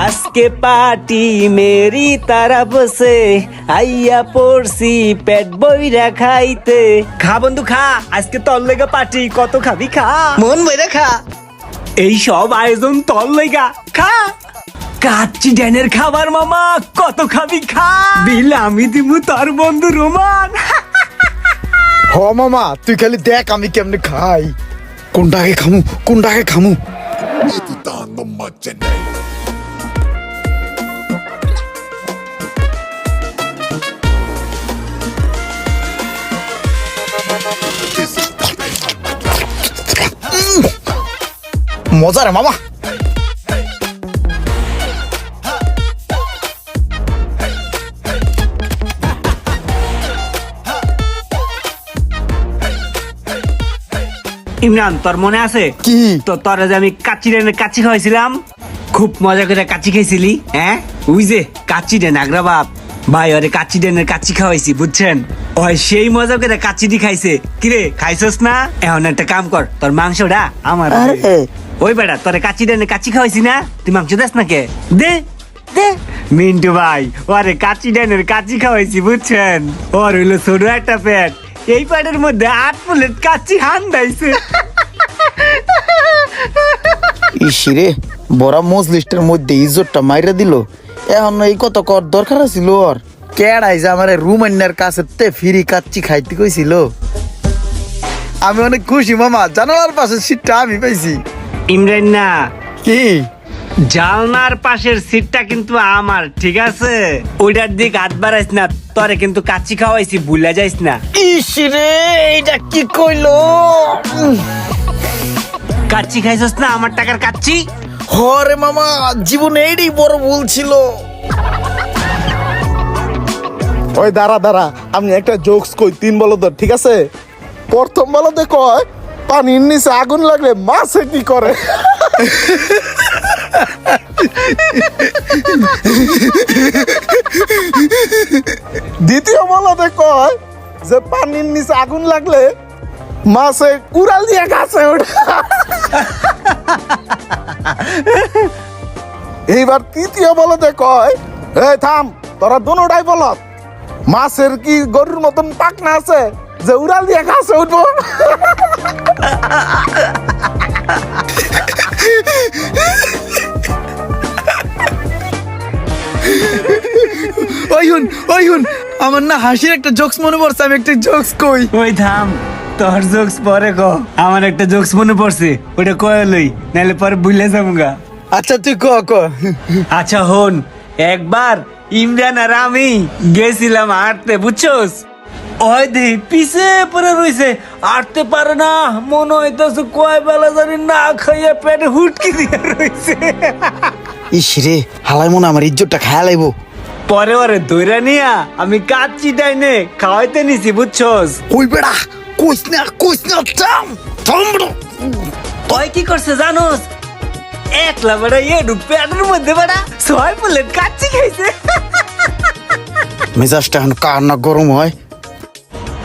আজকে party Mary তারফ সে আইয়া পড়ছি পেট বইরা খাইতে। খা বন্ধু খা, আজকে তোর লেগা পার্টি, কত খাবি খা, মন বইরা খা। এই সব আয়োজন তোর লেগা, খা। কাচ্চি ড্যানের খাবার মামা, কত খাবি খা, বিল আমি দিমু তোর বন্ধু রোমান। হ মামা, তুই খালি দেখ আমি কেমনে খাই, কোনটাকে খামু। মজা রে মামা। ইমরান, তোর মনে আছে কি? তো তোরা যে আমি কাচ্চি ড্যানের কাচ্চি খাওয়াইছিলাম, খুব মজা করে কাচ্চি খাইছিলি। হ্যাঁ, ওই যে কাচ্চি ড্যান আগ্রা বাপ ভাই, ওরে কাচ্চি ড্যানের কাচ্চি খাওয়াইছি বুঝছেন। ওই সেই মজা করে কাচ্চিটি খাইছে। কিরে খাইছস না? এখন একটা কাম কর, তোর মাংসটা আমার ওই বেটা, তোরে কাচ্চি ড্যানের কাচ্চি খাওয়াইছি না, তুই মাংস দেস না কে? দে দে। মিন্টু ভাই, ওরে কাচ্চি ড্যানের কাচ্চি খাওয়াইছি বুঝছেন। ওর হইলো ছোট একটা পেট, এই পেটের মধ্যে 8 প্লেট কাচ্চি হান দাইছে। ইসিরে বড় মজলিস্টের মধ্যে ইজ্জতটা মাইরা দিল। এখন এই কত কর দরকার ছিল ওর? কেডাই যে আমার রুমান্নার কাছে তে ফিরি কাচ্চি খাইতে কইছিল। আমি অনেক খুশি মামা, জানালার পাশে সিটটা আমি পাইছি। ইমরান না, কি? জালনার পাশের সিটটা কিন্তু আমার, ঠিক আছে? ওইটার দিক হাত বাড়াইস না, তোরে কিন্তু কাচ্চি খাওয়াইছি, ভুলে যাইস না। ইসিরে এটা কি কইলো? কাচ্চি খাইছস না, আমার টাকার কাচ্চি। হরে মামা, জীবনে এইটাই বড় ভুল ছিল। ওই দাঁড়া, আমি একটা জোকস কই, 3 বলো তো, ঠিক আছে? প্রথম বলতে কয় পানির নিচে আগুন লাগলে মাছে কি করে? দ্বিতীয় বলতে কয় যে পানির নিচে আগুন লাগলে মাছে কুড়াল দিয়ে গাছে ওঠে। এইবার তৃতীয় বলতে কয়, এই থাম, তোরা দুটাই বল, মাছের কি গরুর মতন পাখনা আছে যে উড়াল দিয়ে গাছে উঠবো? ওই আমার না হাসির একটা জোকস মনে পড়ছে, আমি একটা জোকস কই। ওই থাম, তোর জোকস পরে ক, আমার একটা জোকস মনে পড়ছে, ওটা কয়ে লই, নাহলে পরে ভুলে যাবো। আচ্ছা তুই ক। আচ্ছা হন, একবার ইমরান আর আমি গেছিলাম হাঁটতে বুঝছস। ওই দে পিছে পরে রইছে, হাঁটতে পারে না, মনে হইতেছে কয় বেলা জানি না খাইয়া পেটে হুটকি দিয়ে রইছে। ইসরে হালাই মনে আমার ইজ্জতটা খায়া লাইব। পরে ওরে দইরা নিয়া আমি কাচ্চি ডাইনে খাওয়াইতে নিছি বুঝছস। ওই বেড়া কইস না থাম বড়। ওই কি করছে জানোস? একলা বেড়া এডু পেটের মধ্যে বেড়া 6 প্লেট কাচ্চি খাইছে। মেজাজটা এখন কার না গরম হয়।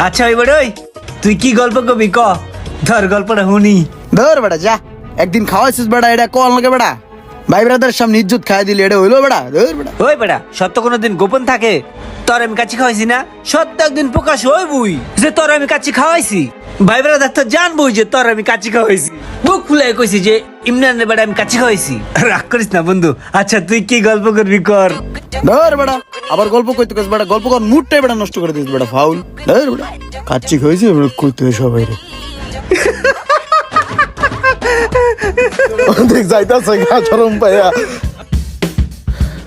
আচ্ছা ওই বেড়া, তুই কি গল্প কবি ক, ধর গল্পটা শুনি। ধর বেড়া যা, একদিন খাওয়াইছিস বেড়া, এটা কল লাগে বেড়া, ভাই ব্রাদার সামনে ইজ্জত খাই দিলি, এটা হইলো বেড়া? ধর বেড়া। ওই বেড়া, সত্য কোনোদিন গোপন থাকে? তোর আমি কাচ্চি খাওয়াইছি না, সত্য একদিন প্রকাশ হইবই যে তোর আমি কাচ্চি খাওয়াইছি। ভাই ব্রাদার তো জানবই যে তোর আমি কাচ্চি খাওয়াইছি। বুক ফুলাই কইছি যে ইমরানের বেড়া আমি কাচ্চি খাওয়াইছি। রাগ করিস না বন্ধু। আচ্ছা তুই কি গল্প করবি কর। ধর বেড়া, আবার গল্প কইতে কইস বেড়া, গল্প কর মুডটাই বেড়া নষ্ট করে দিস বেড়া, ফাউল। ধর বেড়া, কাচ্চি খাইছি বেড়া কইতে সবাই রে। দেখ যাইতাছে গা শরম পাইয়া।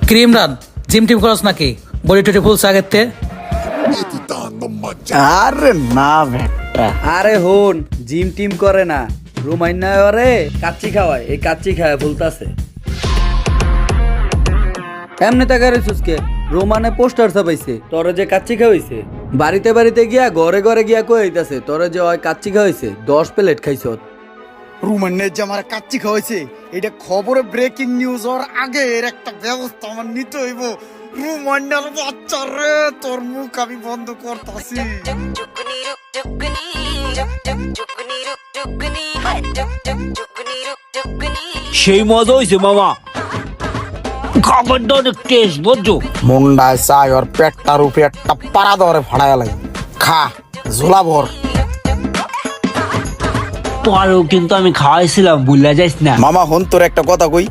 ক্রিম রান জিম টিম করস নাকি? বডি টডি ফুলস আগেতে? আরে না বেটা, আরে হন, জিম টিম করে না, রুমাইনা ওরে কাচ্চি খাওয়ায়, এই কাচ্চি খাওয়ায় ভুলতাছে। এমনি টাকারে সুসকে রোমানে পোস্টার ছাপাইছে তোরে যে কাচ্চি খাওয়াইছে, বাড়িতে বাড়িতে গিয়া ঘরে ঘরে গিয়া কইতাছে তোরে যে ওই কাচ্চি খাওয়াইছে 10 প্লেট খাইছ। রুমান্নের যে আমার কাচ্চি খাওয়াইছে, এটা খবরে ব্রেকিং নিউজ হওয়ার আগে এর একটা ব্যবস্থা আমার নিতে হইব। রুমান্নার বাচ্চা রে, তোর মুখ আমি বন্ধ করতাছি। সেই মজা হইছে মামা। খাবারটা অনেক টেস্ট বুঝছো। মুন্ডায় চাই ওর পেটটার উপরে একটা পাড়া ধরে ফাড়ায় লাগে। খা ঝোলা ভর। পরেও কিন্তু আমি খাওয়াইছিলাম, ভুলে যাইস না। মামা হন তোর একটা কথা কই,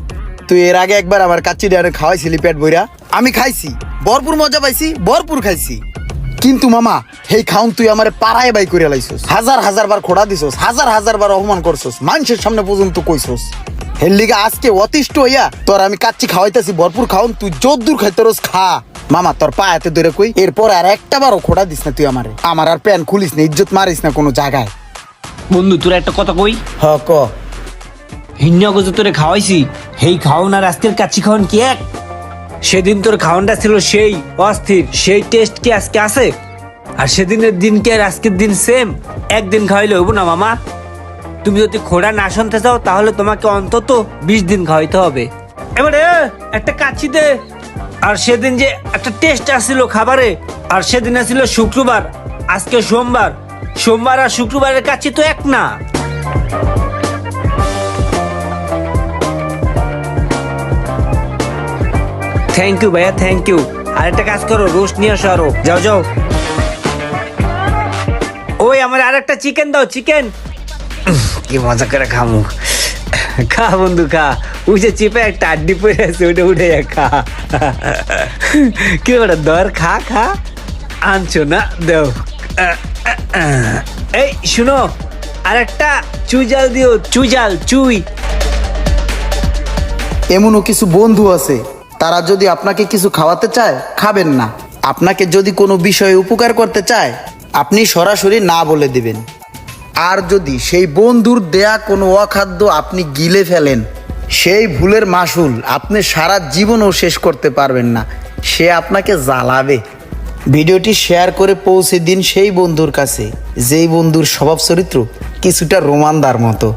তুই এর আগে একবার আমার কাচ্চি ডারে খাওয়াইছিলি পেট বইরা, আমি খাইছি, ভরপুর মজা পাইছি, ভরপুর খাইছি। কিন্তু মামা হেই খাউন তুই আমারে পাড়ায় বাই করে লাইছস, হাজার হাজার বার খোড়া দিছস, হাজার হাজার বার অপমান করছস, মানুষের সামনে পর্যন্ত কইছস। হের লিগা আজকে অতিষ্ঠ হইয়া তোর আমি কাচ্চি খাওয়াইতাছি, ভরপুর খাউন, তুই যদ্দূর খাইতরস খা। মামা তোর পায়াতে ধরে কই, এরপর আর একটা বারও খোড়া দিস না তুই আমারে, আমার আর প্যান খুলিস না, ইজ্জত মারিস না কোনো জায়গায়। বন্ধু তোর একটা কথা কই, হ ক। হিন্যগজ তোরে খাওয়াইছি, হেই খাওন আর আজকের কাচ্চি খাওন কি এক? সেদিন তোর খাওনটা ছিল সেই অস্থির, সেই টেস্ট কি আজকে আছে? আর সেদিনের দিন কি আর আজকের দিন সেম? একদিন খাওয়াইলে হইব না মামা। তুমি যদি খোড়া না শুনতে চাও তাহলে তোমাকে অন্তত 20 দিন খাওয়াইতে হবে। এবারে একটা কাচ্চি দে। আর সেদিন যে একটা টেস্ট আসছিল খাবারে, আর সেদিন আসছিল শুক্রবার, আজকে সোমবার, সোমবার আর শুক্রবারের কাচ্চি তো এক না। থ্যাংক ইউ ভাইয়া, থ্যাংক ইউ। আর একটা কাজ করো, রোস্ট নিয়ে আসো আরো, যাও যাও। ওই আমার আর একটা চিকেন দাও, চিকেন। কি মজা করে খামু। খা বন্ধু খা, ওই যে চিপে একটা আড্ডি পড়ে আছে, ওটা উঠে খা। কি ওটা দর, খা খা। আনছো না, দেও। এই শুনো, আর একটা চুই জাল দিও, চুই জাল, চুই। এমনও কিছু বন্ধু আছে, তারা যদি আপনাকে কিছু খাওয়াতে চায় খাবেন না, আপনাকে যদি কোনো বিষয়ে উপকার করতে চায় আপনি সরাসরি না বলে দিবেন। আর যদি সেই বন্ধুর দেয়া কোনো অখাদ্য আপনি গিলে ফেলেন, সেই ভুলের মাসুল আপনি সারা জীবনও শেষ করতে পারবেন না, সে আপনাকে জ্বালাবে। ভিডিওটি শেয়ার করে পৌঁছে দিন সেই বন্ধুর কাছে যেই বন্ধুর স্বভাব চরিত্র কিছুটা রোমানদার মতো।